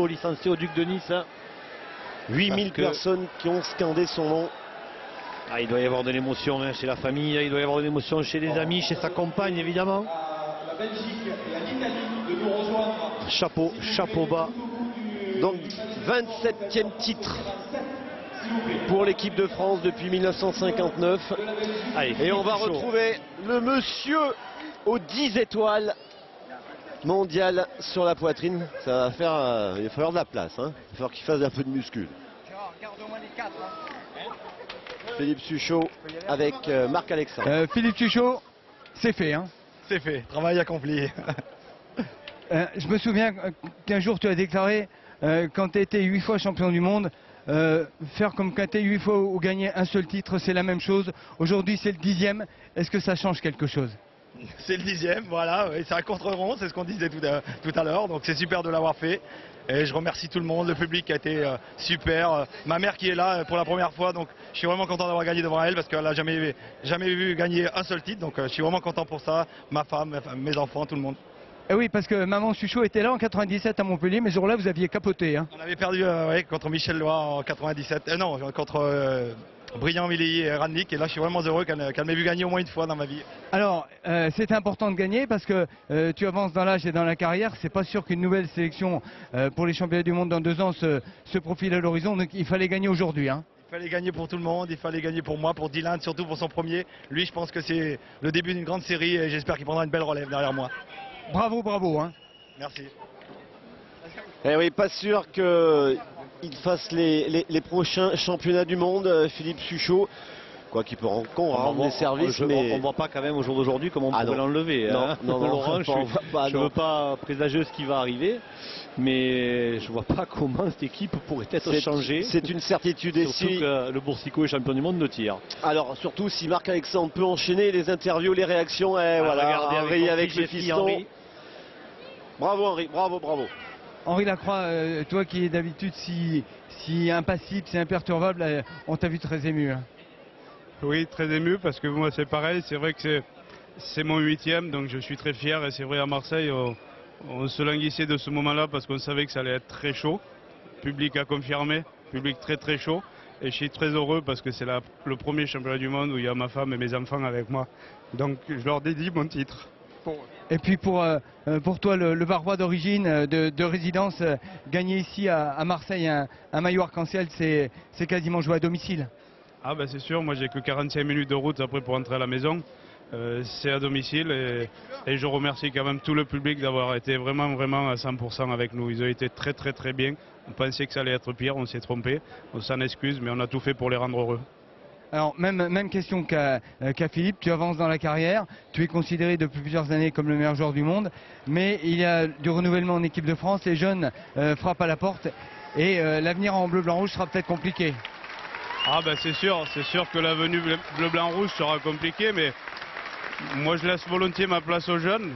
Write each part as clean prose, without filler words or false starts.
licencié au Duc de Nice. 8000 personnes qui ont scandé son nom. Ah, il doit y avoir de l'émotion chez la famille, il doit y avoir de l'émotion chez les amis, chez sa compagne évidemment. La Belgique et à l'Italie de nous rejoindre. Chapeau bas. Donc 27e titre pour l'équipe de France depuis 1959. Allez, et on va retrouver le monsieur aux 10 étoiles mondiales sur la poitrine. Ça va faire, il va falloir de la place, hein. Il va falloir qu'il fasse un peu de muscule. Philippe Suchot avec Marc-Alexandre. Philippe Suchot, c'est fait, hein. C'est fait, travail accompli. Je me souviens qu'un jour tu as déclaré, quand tu étais 8 fois champion du monde, faire comme quand tu es 8 fois ou gagner un seul titre, c'est la même chose. Aujourd'hui, c'est le 10e. Est-ce que ça change quelque chose? C'est le 10e, voilà. C'est un contre-rond, c'est ce qu'on disait tout à l'heure. Donc c'est super de l'avoir fait. Et je remercie tout le monde, le public qui a été super. Ma mère qui est là pour la première fois, donc je suis vraiment content d'avoir gagné devant elle parce qu'elle n'a jamais vu gagner un seul titre. Donc je suis vraiment content pour ça. Ma femme, mes enfants, tout le monde. Eh oui, parce que maman Suchot était là en 97 à Montpellier, mais ce jour-là, vous aviez capoté. Hein. On avait perdu contre Michel Lois en 97. Non, contre Briand, Milly et Rannik. Et là, je suis vraiment heureux qu'elle m'ait vu gagner au moins une fois dans ma vie. Alors, c'était important de gagner parce que tu avances dans l'âge et dans la carrière. C'est pas sûr qu'une nouvelle sélection pour les championnats du monde dans 2 ans se profile à l'horizon. Donc, il fallait gagner aujourd'hui. Hein. Il fallait gagner pour tout le monde, il fallait gagner pour moi, pour Dylan, surtout pour son premier. Lui, je pense que c'est le début d'une grande série et j'espère qu'il prendra une belle relève derrière moi. Bravo, bravo. Hein. Merci. Eh oui, pas sûr qu'il fasse les prochains championnats du monde, Philippe Suchot. Quoi qu'il peut rendre des services, mais on ne voit pas quand même au jour d'aujourd'hui comment on pourrait l'enlever. Hein. Laurent, je ne veux pas présager ce qui va arriver, mais je ne vois pas comment cette équipe pourrait être changée. C'est une certitude. Et surtout que le Boursicot est champion du monde de tir. Alors surtout si Marc-Alexandre peut enchaîner les interviews, les réactions, voilà, Henri avec le fiston. Bravo Henri, bravo. Henri Lacroix, toi qui es d'habitude si impassible, si imperturbable, on t'a vu très ému. Hein. Oui, très ému parce que moi c'est pareil, c'est vrai que c'est mon 8e, donc je suis très fier et c'est vrai à Marseille, on se languissait de ce moment-là parce qu'on savait que ça allait être très chaud. Le public a confirmé, public très chaud et je suis très heureux parce que c'est le premier championnat du monde où il y a ma femme et mes enfants avec moi. Donc je leur dédie mon titre. Et puis pour toi, le Varois d'origine, de résidence, gagner ici à Marseille un maillot arc-en-ciel, c'est quasiment jouer à domicile. Ah ben c'est sûr, moi j'ai que 45 minutes de route après pour rentrer à la maison. C'est à domicile et je remercie quand même tout le public d'avoir été vraiment à 100% avec nous. Ils ont été très bien. On pensait que ça allait être pire, on s'est trompé. On s'en excuse, mais on a tout fait pour les rendre heureux. Alors même question qu'à Philippe, tu avances dans la carrière, tu es considéré depuis plusieurs années comme le meilleur joueur du monde, mais il y a du renouvellement en équipe de France, les jeunes frappent à la porte et l'avenir en bleu-blanc-rouge sera peut-être compliqué. Ah ben c'est sûr que l'avenue bleu-blanc-rouge sera compliquée, mais moi je laisse volontiers ma place aux jeunes.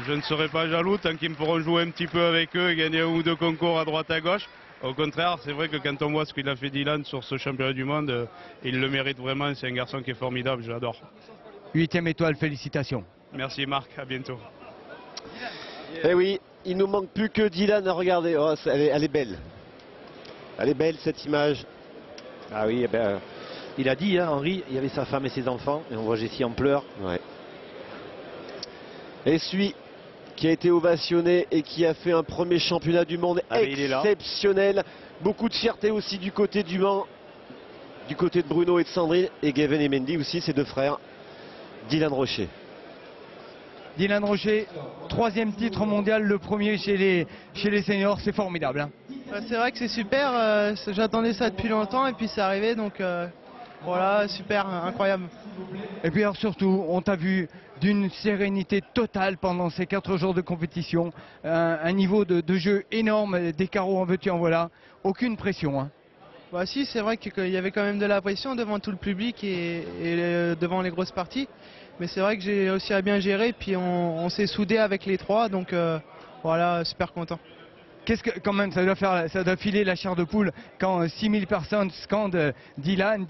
Je ne serai pas jaloux tant qu'ils me pourront jouer un petit peu avec eux et gagner un ou deux concours à droite à gauche. Au contraire, c'est vrai que quand on voit ce qu'il a fait Dylan sur ce championnat du monde, il le mérite vraiment, c'est un garçon qui est formidable, je l'adore. 8e étoile, félicitations. Merci Marc, à bientôt. Eh oui, il nous manque plus que Dylan à regarder. Oh, elle est belle. Elle est belle cette image. Ah oui, il a dit, hein, Henri, il y avait sa femme et ses enfants, et on voit Jessie en pleurs. Ouais. Et celui qui a été ovationné et qui a fait un premier championnat du monde exceptionnel. Beaucoup de fierté aussi du côté du Mans, du côté de Bruno et de Sandrine, et Gavin et Mendy aussi, ses deux frères. Dylan Rocher. Dylan Rocher, 3e titre mondial, le premier chez les seniors, c'est formidable. Hein. C'est vrai que c'est super, j'attendais ça depuis longtemps et puis c'est arrivé, donc voilà, super, incroyable. Et puis alors surtout, on t'a vu d'une sérénité totale pendant ces 4 jours de compétition, un niveau de jeu énorme, des carreaux en veux-tu en voilà, aucune pression. Hein. Bah si, c'est vrai qu'il y avait quand même de la pression devant tout le public et devant les grosses parties, mais c'est vrai que j'ai aussi à bien gérer, puis on s'est soudé avec les 3, donc voilà, super content. Qu'est-ce que, quand même, ça doit filer la chair de poule quand 6000 personnes scandent Dylan.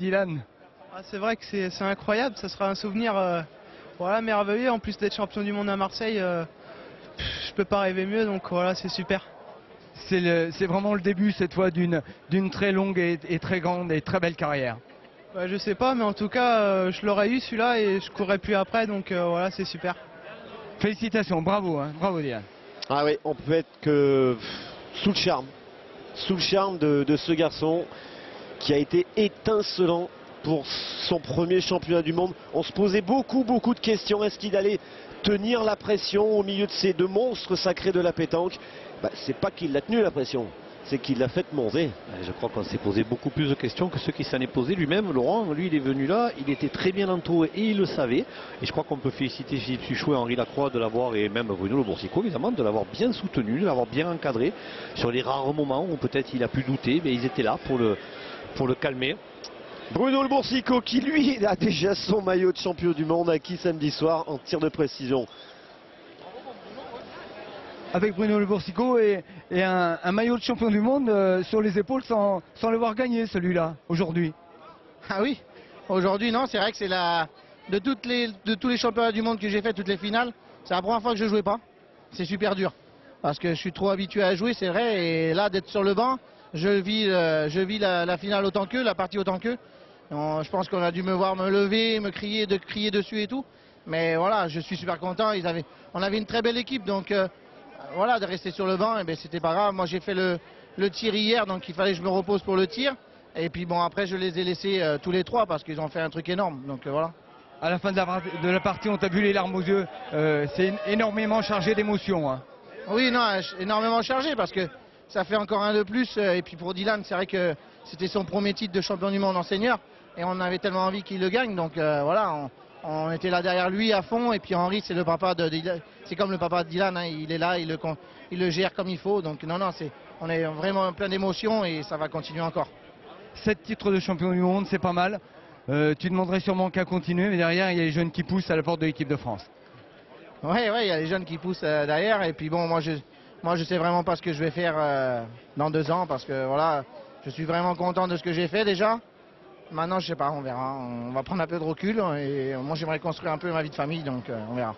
Ah, c'est vrai que c'est incroyable, ça sera un souvenir voilà, merveilleux. En plus d'être champion du monde à Marseille, je peux pas rêver mieux, donc voilà, c'est super. c'est vraiment le début cette fois d'une très longue et très grande et très belle carrière. Ouais, je sais pas, mais en tout cas, je l'aurais eu celui-là et je courrais plus après, donc voilà, c'est super. Félicitations, bravo, hein, bravo Dylan. Ah oui, on peut être que sous le charme de ce garçon qui a été étincelant pour son premier championnat du monde. On se posait beaucoup de questions. Est-ce qu'il allait tenir la pression au milieu de ces deux monstres sacrés de la pétanque? C'est pas qu'il l'a tenu la pression, c'est qu'il l'a fait monter. Je crois qu'on s'est posé beaucoup plus de questions que ceux qui s'en est posé lui-même. Laurent, lui, il est venu là, il était très bien entouré et il le savait. Et je crois qu'on peut féliciter Philippe Suchot et Henri Lacroix de l'avoir, et même Bruno Le Boursicot évidemment, de l'avoir bien soutenu, de l'avoir bien encadré sur les rares moments où peut-être il a pu douter, mais ils étaient là pour le calmer. Bruno Le Boursicot qui lui a déjà son maillot de champion du monde acquis samedi soir en tir de précision. Avec Bruno Le Boursicot et un maillot de champion du monde sur les épaules sans le voir gagner celui-là aujourd'hui. Ah oui, aujourd'hui non, c'est vrai que c'est de tous les championnats du monde que j'ai fait, toutes les finales, c'est la première fois que je jouais pas. C'est super dur parce que je suis trop habitué à jouer, c'est vrai, et là d'être sur le banc, je vis la finale autant qu'eux, la partie autant qu'eux. Je pense qu'on a dû me voir me lever, me crier dessus et tout. Mais voilà, je suis super content. On avait une très belle équipe, donc voilà, de rester sur le banc, c'était pas grave. Moi j'ai fait le tir hier, donc il fallait que je me repose pour le tir. Et puis bon, après je les ai laissés tous les trois parce qu'ils ont fait un truc énorme. Donc voilà. À la fin de la partie, on t'a vu les larmes aux yeux. C'est énormément chargé d'émotions. Hein. Oui, non, énormément chargé parce que ça fait encore un de plus. Et puis pour Dylan, c'est vrai que c'était son premier titre de champion du monde en senior. Et on avait tellement envie qu'il le gagne. Donc voilà, on était là derrière lui à fond. Et puis Henri, c'est le papa de Dylan. C'est comme le papa de Dylan, hein, il est là, il le gère comme il faut. Donc non, on est vraiment plein d'émotions et ça va continuer encore. 7 titres de champion du monde, c'est pas mal. Tu demanderais sûrement qu'à continuer, mais derrière, il y a les jeunes qui poussent à la porte de l'équipe de France. Oui, il y a les jeunes qui poussent derrière. Et puis bon, moi je sais vraiment pas ce que je vais faire dans 2 ans parce que voilà, je suis vraiment content de ce que j'ai fait déjà. Maintenant, je sais pas, on verra. On va prendre un peu de recul et moi j'aimerais construire un peu ma vie de famille, donc on verra.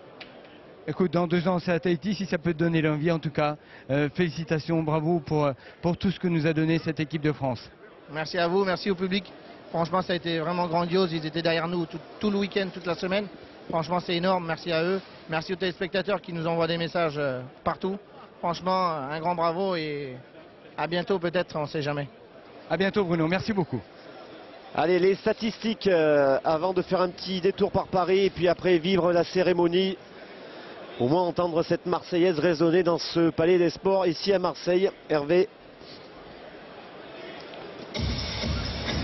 Écoute, dans 2 ans, c'est à Tahiti, si ça peut te donner l'envie en tout cas. Félicitations, bravo pour tout ce que nous a donné cette équipe de France. Merci à vous, merci au public. Franchement, ça a été vraiment grandiose. Ils étaient derrière nous tout le week-end, toute la semaine. Franchement, c'est énorme. Merci à eux. Merci aux téléspectateurs qui nous envoient des messages partout. Franchement, un grand bravo et à bientôt peut-être, on ne sait jamais. À bientôt Bruno, merci beaucoup. Allez, les statistiques avant de faire un petit détour par Paris et puis après vivre la cérémonie. Au moins entendre cette Marseillaise résonner dans ce palais des sports ici à Marseille. Hervé.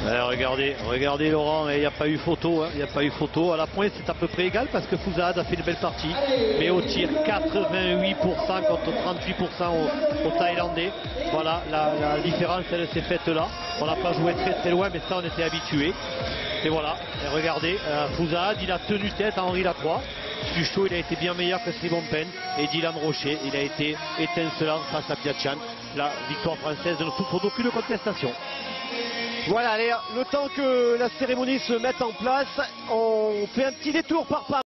Regardez Laurent, il n'y a pas eu photo, hein, il n'y a pas eu photo. À la pointe c'est à peu près égal parce que Fouzade a fait une belle partie. Mais au tir 88% contre 38% aux Thaïlandais. Voilà, la différence elle s'est faite là. On n'a pas joué très loin mais ça on était habitué. Et voilà, et regardez, Fouzade il a tenu tête à Henri Lacroix. Suchot, il a été bien meilleur que Simon Penn. Et Dylan Rocher, il a été étincelant face à Piachan. La victoire française ne souffre d'aucune contestation. Voilà, allez, le temps que la cérémonie se mette en place, on fait un petit détour par Paris.